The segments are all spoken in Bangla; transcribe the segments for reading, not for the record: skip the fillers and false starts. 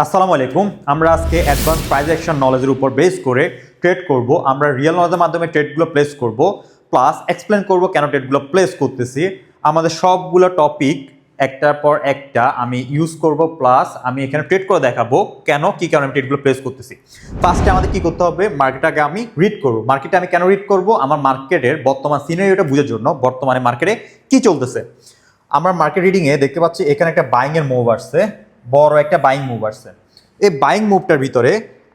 আসসালামু আলাইকুম। আমরা আজকে অ্যাডভান্স প্রাইস অ্যাকশন নলেজের উপর বেস করে ট্রেড করব। আমরা রিয়েল নলেজের মাধ্যমে ট্রেডগুলো প্লেস করব, প্লাস এক্সপ্লেন করব কেন ট্রেডগুলো প্লেস করতেছি। আমাদের সবগুলো টপিক একটার পর একটা আমি ইউজ করব, প্লাস আমি এখানে ট্রেড করে দেখাবো কেন কি কারণে আমি ট্রেডগুলো প্লেস করতেছি। ফার্স্টে আমাদের কি করতে হবে, মার্কেটটাকে আমি রিড করব। মার্কেটে আমি কেন রিড করব, আমার মার্কেটের বর্তমান সিনারিওটা বোঝার জন্য, বর্তমানে মার্কেটে কি চলতেছে। আমরা মার্কেট রিডিংয়ে দেখতে পাচ্ছি এখানে একটা বাইং এর মুভ আসছে, বড় একটা বাইং মুভ আসছে। এই বাইং মুভটার ভিতরে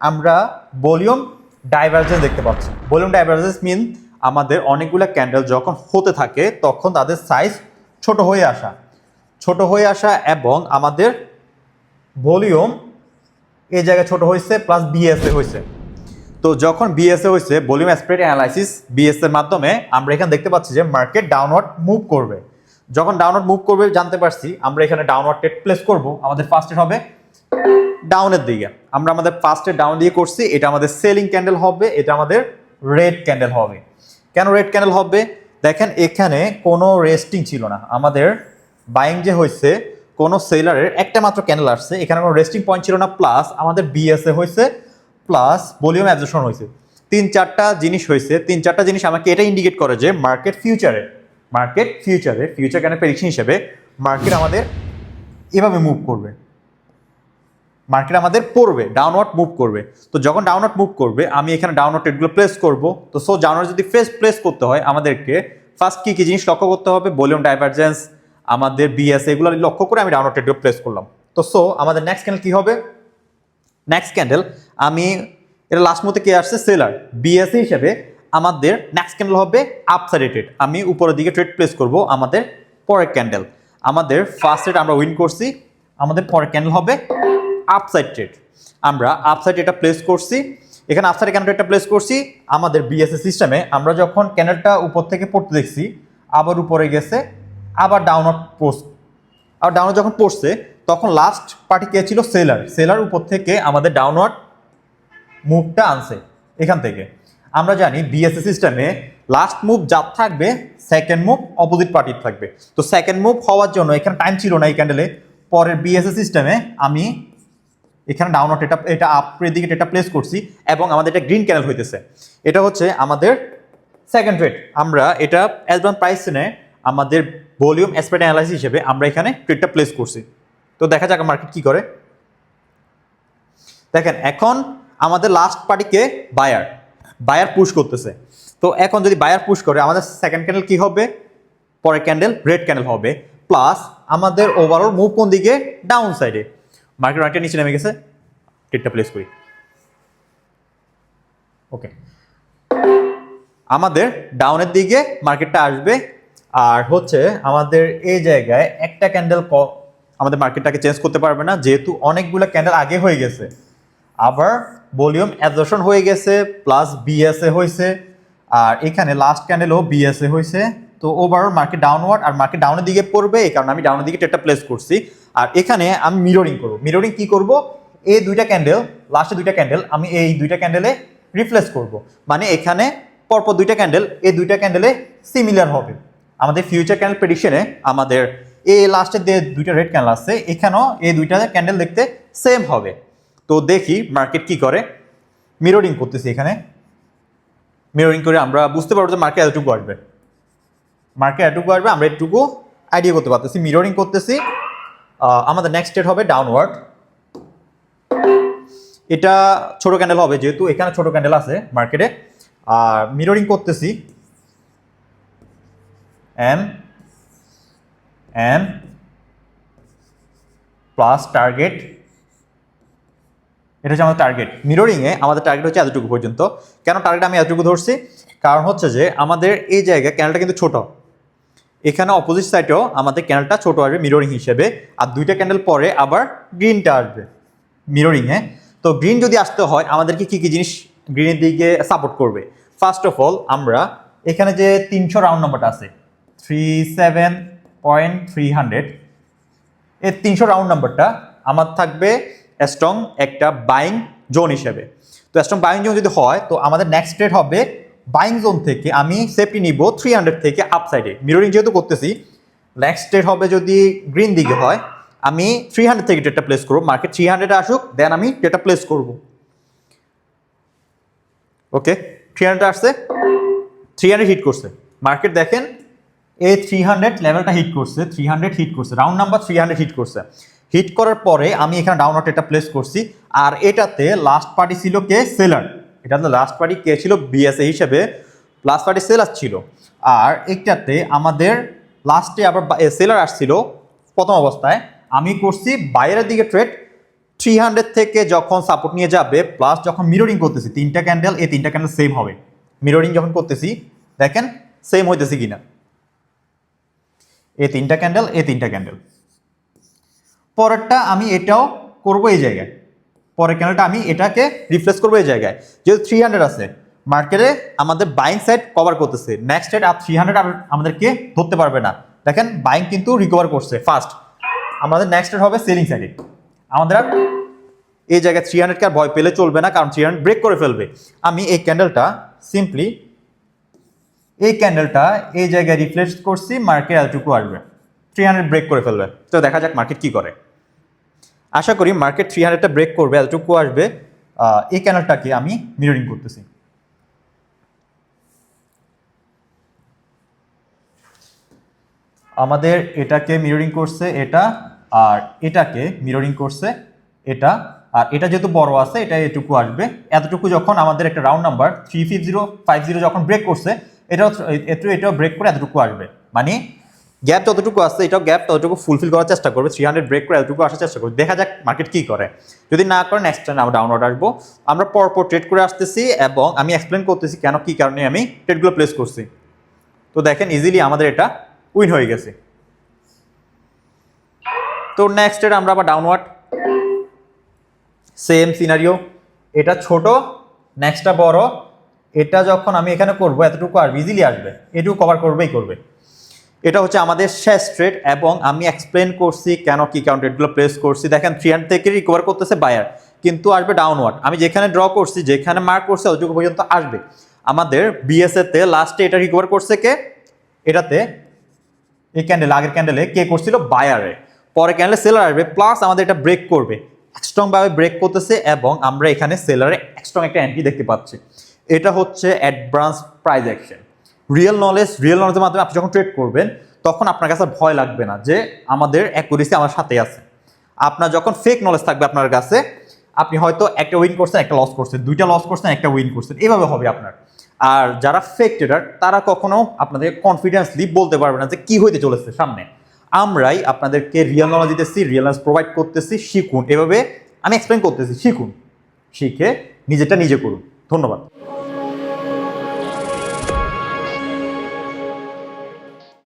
আমরা ভলিউম ডাইভারজেন্স দেখতে পাচ্ছি। ভলিউম ডাইভারজেন্স মিন আমাদের অনেকগুলো ক্যান্ডেল যখন হতে থাকে তখন তাদের সাইজ ছোট হয়ে আসা এবং আমাদের ভলিউম এই জায়গায় ছোট হয়েছে, প্লাস বিএসএ হয়েছে। তো যখন বিএসএ হয়েছে, ভলিউম স্প্রেড অ্যানালাইসিস বিএস এর মাধ্যমে আমরা এখানে দেখতে পাচ্ছি যে মার্কেট ডাউনওয়ার্ড মুভ করবে। যখন ডাউনওয়ার্ড মুভ করবে জানতে পারছি, আমরা এখানে ডাউনওয়ার্ড ট্রেড প্লেস করব। আমাদের ফার্স্ট হবে ডাউনের দিকে। আমরা আমাদের ফার্স্টে ডাউন দিয়ে করছি, এটা আমাদের সেলিং ক্যান্ডেল হবে, এটা আমাদের রেড ক্যান্ডেল হবে। কেন রেড ক্যান্ডেল হবে, দেখেন এখানে কোনো রেস্টিং ছিল না। আমাদের বাইং যে হয়েছে, কোনো সেলারের একটা মাত্র ক্যান্ডেল আসছে, এখানে কোনো রেস্টিং পয়েন্ট ছিল না, প্লাস আমাদের বিএসএ হয়েছে, প্লাস ভলিউম অ্যাবজর্পশন হয়েছে। তিন চারটা জিনিস আমাকে এটা ইন্ডিকেট করে যে ফিউচার ক্যান্ডেল প্রেডিকশন হিসেবে মার্কেট আমাদের এভাবে মুভ করবে, মার্কেট আমাদের পড়বে, ডাউনওয়ার্ড মুভ করবে। তো যখন ডাউনওয়ার্ড মুভ করবে আমি এখানে ডাউনওয়ার্ড ট্রেডগুলো প্লেস করব। তো ডাউনওয়ার্ড যদি প্লেস করতে হয় আমাদেরকে ফার্স্ট কি কি জিনিস লক্ষ্য করতে হবে, ভলিউম ডাইভারজেন্স, আমাদের বিএস, এগুলো লক্ষ্য করে আমি ডাউনওয়ার্ড ট্রেডগুলো প্লেস করলাম। তো আমাদের নেক্সট ক্যান্ডেল কি হবে, নেক্সট ক্যান্ডেল আমি এটা লাস্ট মধ্যে কে আসছে, সেলার, বিএসএ হিসেবে আমাদের নেক্সট ক্যান্ডেল হবে আপসাইড ট্রেড। আমি উপরের দিকে ট্রেড প্লেস করব। আমাদের পরের ক্যান্ডেল, আমাদের ফার্স্ট ট্রেড আমরা উইন করছি, আমাদের পরের ক্যান্ডেল হবে আপসাইড ট্রেড। আমরা আপসাইড এটা প্লেস করছি, এখানে আপসাইড ক্যান্ডেলটা প্লেস করছি। আমাদের বিএসএ সিস্টেমে আমরা যখন ক্যান্ডেলটা উপর থেকে পড়তে দেখছি, আবার উপরে গেছে, আবার ডাউনওয়ার্ড পড়ছে, আর ডাউনওয়ার্ড যখন পড়ছে তখন লাস্ট পার্টি কে ছিল, সেলার উপর থেকে আমাদের ডাউনওয়ার্ড মুভটা আনছে। এখান থেকে আমরা জানি বিএসএ সিস্টেমে লাস্ট মুভ যার থাকবে, সেকেন্ড মুভ অপোজিট পার্টির থাকবে। তো সেকেন্ড মুভ হওয়ার জন্য এখানে টাইম ছিল না এই ক্যান্ডেলে। পরের বিএসএ সিস্টেমে আমি এখানে ডাউনওয়ার্ড এটা আপের দিকে এটা প্লেস করছি এবং আমাদের এটা গ্রিন ক্যান্ডেল হইতেছে। এটা হচ্ছে আমাদের সেকেন্ড ট্রেড। আমরা এটা অ্যাডভান্স প্রাইসে আমাদের ভলিউম স্প্রেড অ্যানালাইসিস হিসেবে আমরা এখানে ট্রেডটা প্লেস করছি। তো দেখা যাক মার্কেট কি করে। দেখেন এখন আমাদের লাস্ট পার্টিকে বায়ার পুশ করতেছে। তো এখন যদি বায়ার পুশ করে আমাদের সেকেন্ড ক্যান্ডেল কি হবে, পরের ক্যান্ডেল রেড ক্যান্ডেল হবে, প্লাস আমাদের ওভারঅল মুভ কোন দিকে, ডাউন সাইডে। মার্কেট অনেকটা নিচে নেমে গেছে, ট্রেডটা প্লেস করি। ওকে, আমাদের ডাউনের দিকে মার্কেটটা আসবে, আর হচ্ছে আমাদের এই জায়গায় একটা ক্যান্ডেল আমাদের মার্কেটটাকে চেঞ্জ করতে পারবে না, যেহেতু অনেকগুলো ক্যান্ডেল আগে হয়ে গেছে। আবার ভলিউম অ্যাবজর্পশন হয়ে গেছে, প্লাস বিএসএ হয়েছে, আর এখানে লাস্ট ক্যান্ডেলও বিএসএ হয়েছে। তো ওভারঅল মার্কেট ডাউনওয়ার্ড, আর মার্কেট ডাউনের দিকে পড়বে, এই কারণে আমি ডাউনের দিকে ট্রেডটা প্লেস করছি। আর এখানে আমি মিররিং করব। মিররিং কি করব, এই দুইটা ক্যান্ডেল, লাস্টে দুইটা ক্যান্ডেল আমি এই দুইটা ক্যান্ডেলে রিপ্লেস করব। মানে এখানে পরপর দুইটা ক্যান্ডেল, এই দুইটা ক্যান্ডেলে সিমিলার হবে। আমাদের ফিউচার ক্যান্ডেল প্রেডিকশনে আমাদের এই লাস্টের যে দুইটা রেড ক্যান্ডেল আছে, এখানেও এই দুইটা ক্যান্ডেল দেখতে সেম হবে। তো দেখি মার্কেট কি করে। মিররিং করতেছি, এখানে মিররিং করে আমরা বুঝতে পারবো যে মার্কেট এতটুকু আসবে, আমরা এটুকু আইডিয়া করতে পারতেছি। মিররিং করতেছি, আমাদের নেক্সট স্টেট হবে ডাউনওয়ার্ড। এটা ছোট ক্যান্ডেল হবে, যেহেতু এখানে ছোট ক্যান্ডেল আছে মার্কেটে। আর মিররিং করতেছি, এম প্লাস টার্গেট, এটা হচ্ছে আমাদের টার্গেট। মিররিংয়ে আমাদের টার্গেট হচ্ছে এতটুকু পর্যন্ত। কেন টার্গেট আমি এতটুকু ধরছি, কারণ হচ্ছে যে আমাদের এই জায়গায় ক্যান্ডেলটা কিন্তু ছোট, এখানে অপোজিট সাইডেও আমাদের ক্যান্ডেলটা ছোট আসবে মিররিং হিসেবে, আর দুইটা ক্যান্ডেল পরে আবার গ্রিনটা আসবে মিররিংয়ে। তো গ্রিন যদি আসতে হয় আমাদেরকে কি কি জিনিস গ্রিনের দিকে সাপোর্ট করবে। ফার্স্ট অফ অল আমরা এখানে যে 300 রাউন্ড নাম্বারটা আছে, 37.300, এই 300 রাউন্ড নাম্বারটা আমার থাকবে স্ট্রং একটা বাইং জোন হিসেবে। তো স্ট্রং বাইং জোন যদি হয়, তো আমাদের নেক্সট ট্রেড হবে বাইং জোন থেকে আমি সেফটি নিব 300 থেকে আপ সাইডে। মিররিং যেহেতু করতেছি, নেক্সট ট্রেড হবে যদি গ্রিন দিকে হয়, আমি 300 থেকে ট্রেডটা প্লেস করবো, মার্কেট 300 আসুক, দেন আমি ট্রেডটা প্লেস করব। ওকে, 300 আসছে, 300 হিট করছে মার্কেট, দেখেন এই 300 লেভেলটা হিট করছে, 300 হিট করছে, রাউন্ড নাম্বার 300 হিট করছে। হিট করার পরে আমি এখানে ডাউনওয়ার্ড এটা প্লেস করছি, আর এটাতে লাস্ট পার্টি ছিল কে? সেলার। এটাতে লাস্ট পার্টি কে ছিল? বিএসএ হিসেবে লাস্ট পার্টি সেলার ছিল। আর এটাতে আমাদের লাস্টে আবার সেলার আসছিল প্রথম অবস্থায়, আমি করছি বাইরের দিকে ট্রেড। 300 থেকে যখন সাপোর্ট নিয়ে যাবে, প্লাস যখন মিররিং করতেছি তিনটা ক্যান্ডেল, এই তিনটা ক্যান্ডেল সেম হবে। মিররিং যখন করতেছি দেখেন সেম হইতেছে কিনা, এই তিনটা ক্যান্ডেল, এই তিনটা ক্যান্ডেল। পরেরটা আমি এটাও করবো এই জায়গায়, পরের ক্যান্ডেলটা আমি এটাকে রিপ্লেস করবো এই জায়গায়। যেহেতু 300 আছে মার্কেটে, আমাদের বাইং সাইড কভার করতেছে, নেক্সট সাইড আর 300 আর আমাদেরকে ধরতে পারবে না। দেখেন বাইং কিন্তু রিকভার করছে ফার্স্ট, আমাদের নেক্সট সাইড হবে সেলিং সাইডে। আমাদের আর এই জায়গায় 300 কে আর ভয় পেলে চলবে না, কারণ 300 ব্রেক করে ফেলবে। আমি এই ক্যান্ডেলটা সিম্পলি এই ক্যান্ডেলটা এই জায়গায় রিপ্লেস করছি, মার্কেট এতটুকু আসবে, 300 ব্রেক করে ফেলবে। তো দেখা যাক মার্কেট কি করে। আশা করি মার্কেট 300টা ব্রেক করবে, এতটুকু আসবে। এই ক্যান্ডেলটাকে আমি মিররিং করতেছি। আমাদের এটাকে মিররিং করছে এটা, আর এটাকে মিররিং করছে এটা, আর এটা যেহেতু বড় আছে এটা এটুকু আসবে। এতটুকু যখন আমাদের একটা রাউন্ড নাম্বার 35050 যখন ব্রেক করছে, এটাও ব্রেক করে এতটুকু আসবে। মানে গ্যাপ যতটুকু আছে এটাও গ্যাপ ততটুকু ফুলফিল করার চেষ্টা করবে, 300 ব্রেক করে এতটুকু আসার চেষ্টা করবে। দেখা যাক মার্কেট কি করে। যদি না করে নেক্সট টাইম আমরা ডাউনওয়ার্ড আসবো। আমরা পরপর ট্রেড করে আসতেছি এবং আমি এক্সপ্লেন করতেছি কেন কি কারণে আমি ট্রেডগুলো প্লেস করছি। তো দেখেন ইজিলি আমাদের এটা উইন হয়ে গেছে। তো নেক্সট ট্রেড আমরা আবার ডাউনওয়ার্ড, সেম সিনারিও, এটা ছোট নেক্সটটা বড়। এটা যখন আমি এখানে করবো এতটুকু আর ইজিলি আসবে, এটুকু কভার করবেই করবে। এটা হচ্ছে আমাদের শেষ ট্রেড এবং আমি এক্সপ্লেন করছি কেন কি কারণ ট্রেডগুলো প্লেস করছি। দেখেন 300 থেকে রিকভার করতেছে বায়ার, কিন্তু আসবে ডাউনওয়ার্ড। আমি যেখানে ড্র করছি, যেখানে মার্ক করছি অতটুকু পর্যন্ত আসবে। আমাদের বিএসএ তে লাস্টে এটা রিকভার করছে কে? এটাতে এই ক্যান্ডেল, আগের ক্যান্ডেলে কে করছিল? বায়ারে। পরে ক্যান্ডেলে সেলার আসবে, প্লাস আমাদের এটা ব্রেক করবে, স্ট্রং ভাবে ব্রেক করতেছে এবং আমরা এখানে সেলারে স্ট্রং একটা এন্ট্রি দেখতে পাচ্ছি। এটা হচ্ছে অ্যাডভান্স প্রাইস অ্যাকশন। রিয়েল নলেজের মাধ্যমে আপনি যখন ট্রেড করবেন তখন আপনার কাছে ভয় লাগবে না যে আমাদের অ্যাকুরেসি আমার সাথে আছে। আপনার যখন ফেক নলেজ থাকবে আপনার কাছে, আপনি হয়তো একটা উইন করছেন, একটা লস করছেন, দুইটা লস করছেন, একটা উইন করছেন, এভাবে হবে আপনার। আর যারা ফেক ট্রেডার তারা কখনো আপনাদের কনফিডেন্সলি বলতে পারবে না যে কি হইতে চলেছে সামনে। আমরাই আপনাদেরকে রিয়েল নলেজ দিতেছি, রিয়েল নলেজ প্রোভাইড করতেছি, শিখুন। এভাবে আমি এক্সপ্লেন করতেছি, শিখুন, শিখে নিজেরটা নিজে করুন। ধন্যবাদ।